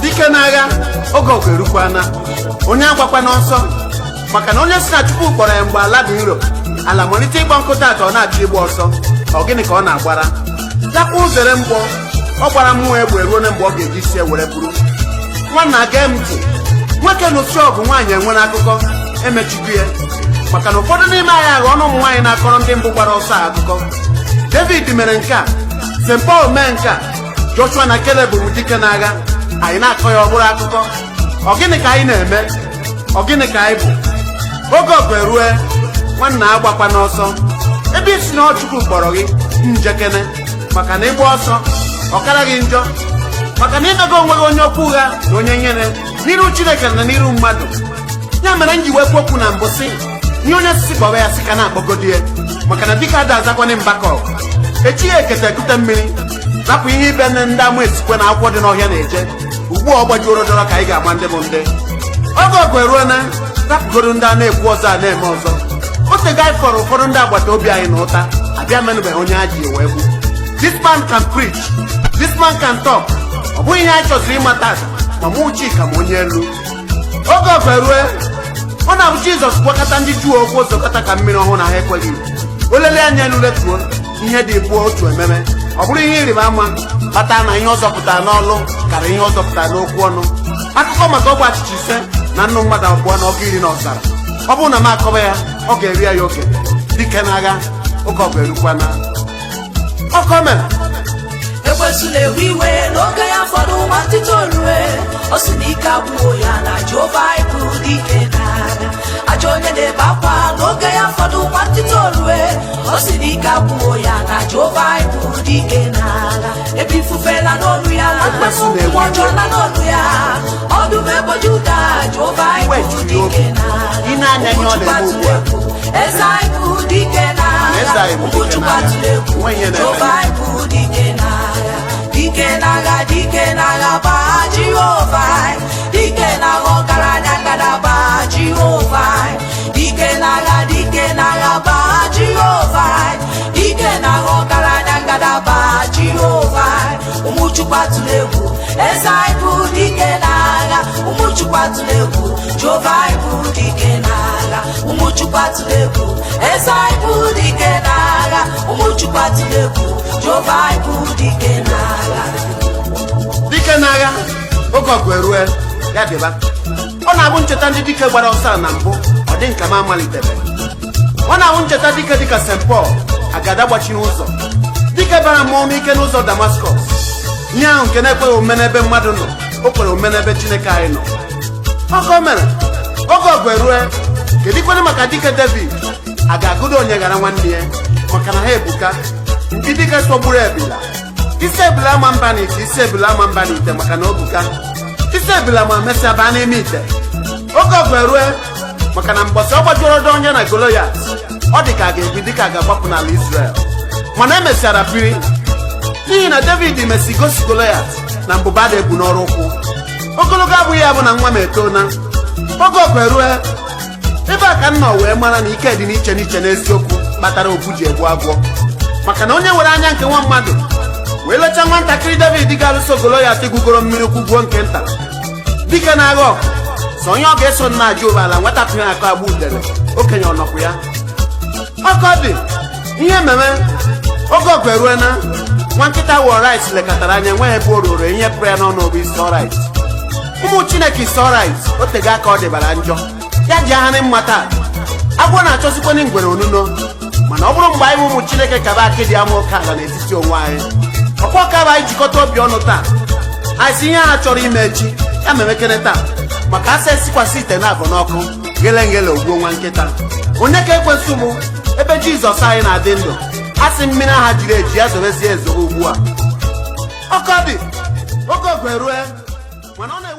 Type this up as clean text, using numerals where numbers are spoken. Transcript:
dike n'agha oge ọgụ erukwana onye agbakwa n'ọsọ maka na onye si na Chukwu kpọrọ ya mgbe ala dị nro ala malite ịgba nkụta atọ ọ na-achọ ịgba ọsọ ọ gịnị ka ọ na-agbara yakwa uzere mgbọ ọ gbara mmụọ egbe ruo na mgbe ọ ga-eji sie were buru nwanna gee m ntị nwoke n'osi ọgụ nwaanyị enwere akụkọ emechigo ya maka na ụfọdụ n'ime anyị agha ọnụ ụmụ nwaanyị na-akọrọ ndị mbụ gbara ọsọ akụkọ David mere nke a St. Paul mee nke a Joshua na Caleb bụ dike n'agha anyị na-akọ ya ọ bụrụ akụkọ ọ gịnị ka anyị na-eme ọ gịnị ka anyị bụ oge ọgụ erue nwanna agbakwa n'ọsọ ebe isi na Chukwu kpọrọ gị njekene maka na ịgba ọsọ ọ kara gị njọ maka na ịmego onwe gị onye okwu ụgha na onye nyere n'iru Chineke na n'iru mmadụ ya mere m ji wekwu okwu na mbụ sị nye onye sisi kpọrọ ya sị ka na-akpọgodi ya maka na dịka ada azakwana mbakọ echi ya ekete ekute mmiri rapụ ihe ibe ndị ama esikwe na akwụkwọ dị n'ọhịa na-eje ugbu a ọ gbajuoro dọrọ ka anyị ga-agba ndị bụ ndị oge ọgụ eruo na rapụgodo ndị a na-ekwu ọzọ a na-eme ọzọ otega anyị fọrọ ụfọdụ ndị agbata obi anyị na ụta abịa menụbeghị onye a ji ewe gbu this man can preach this man can talk ọ bụghị ihe anyị chọziri ịmata ma mụ Chika ma onye elu oge ọgụ erue ọ na-abụ Jizọs gwakọta ndị Juu okwu ozokọta ka mmiri ọhụrụ na ha ekweghị o lelee anya elu letuo ihe dị gbuo otu ememe ọ bụrụ ihe ịrịba ama kpata na ihe ọ zọpụtara n'ọlụ karịa ihe ọ zọpụtara n'okwu ọnụ akụkọ maka ọgwụ achịcha ise na nnụ mmadụ abụọ na ọgụ iri na ọzara ọ bụrụ na m akọba ya ọ ga-eri ya oke dike n'agha oge ọgụ erukwana ọkọ mere ekwesịla ewe iwe n'oge ya fọdụ nwa ntịtị olue o si n'ike agwụwo ya na Jehova bụ dike n'agha ajọ onye na-ebe akwa n'oge ya fọdụ nwa ntịtị olue o si n'ike agwụwo ya na Jehova bụ dike n'agha ebe ifufela n'olu ya ụmụ ọjọọla n'olu ya ọdụm ebo Juda Jehova bụ dike n'agha ụmụchukwu eze anyị bụ dike n'agha ụmụchukwu atụrụ egwu Jehova bụ dike n'agha dike n'agha baa Jehova dike n'agha ọgaranya ngalaba Jehova dike n'agha baa Jehova dike n'agha ọgaranya ngalaba Jehova ụmụchukwu atụrụ egwu eze anyị bụ dike n'agha ụmụchukwu atụrụ egwu Jehova anyị bụ dike n'agha ụmụchukwu atụrụ egwu eze anyị bụ dike n'agha ụmụchukwu atụrụ egwu Jehova anyị bụ dike n'agha dike n'agha oge ọgụ erue ya dịba ọ na-abụ ncheta ndị dike gbara ọsọ na mbụ ọ dị nka m amalitebe ọ na-abụ ncheta dike dịka St. Paul agada gbachiri ụzọ dike bara mmụọ ike n'ụzọ Damaskọs ihe ahụ nke na-ekweghị omume n'ebe mmadụ nọ o kwere omume n'ebe Chineke anyị nọ ọkọ mere oge ọgụ erue kedikwana maka dike David a ga-agụdo onye gara nwanne ya maka na ha ebuka ndị dike sọgburu ebila isi ebila ama mba n'ite isi ebila ama mba n'ite maka na obuka isi ebila ma mesịa baa n'ime ite oge ọgụ erue maka na mbọsị ọ gbajuoro onye na Goloyat ọ dị ka a ga-ebi dịka a ga-agbapụ n'ala Israel mana emesịara biri n'ihi na David mesi gosi Goloyat na mbụba dị ebu n'ọrụ ụkwụ ogologo abụghị ya bụ na nwa m etona oge ọgụ erue ebe a ka nna wee mara na ike dị n'iche n'iche n'eziokwu kpatara obu ji egbu agwọ maka na onye were anya nke nwa mmadụ wee lechaa nwatakịrị David ga-alụso Goloyat gwugoro mmiri ukwu gwuo nke nta dike n'agha ọgụ so onye ọ ga-eso nna ajụ ụba ala nwetapụ ya akọ agba udele okenye ọnọkwụ ya ọkọ dị ihe meme oge ọgụ erue na nwa nkịta wọrit lekọtara anya nwe ebe o ruru ihe pụrụ ya n'ọnụ obi isi ọrit ụmụ Chineke isi ọrit o tego aka ọ dịbara njọ ya ji agharị mma taa agwọ na-achọzikwana ngwere onuno mana ọ bụrụ mgbe anyị ụmụ Chineke kaba akị dị ama oke ala n'etiti onwe anyị ọkwa ka bụ anyị jikọta obi ọnụ taa anyị si ihe ha chọrọ ime echi ya memekene taa maka asa esikwasị ite na abụ n'ọkụ gele ngele ogbuo nwa nkịta onye ka ekwensị mụ ebe Jizọs anyị na-adị ndụ a sị mmiri aha jiri eji ya zobezie ezo ugbu a ọkọ dị oge ọgụ erue mana ọ na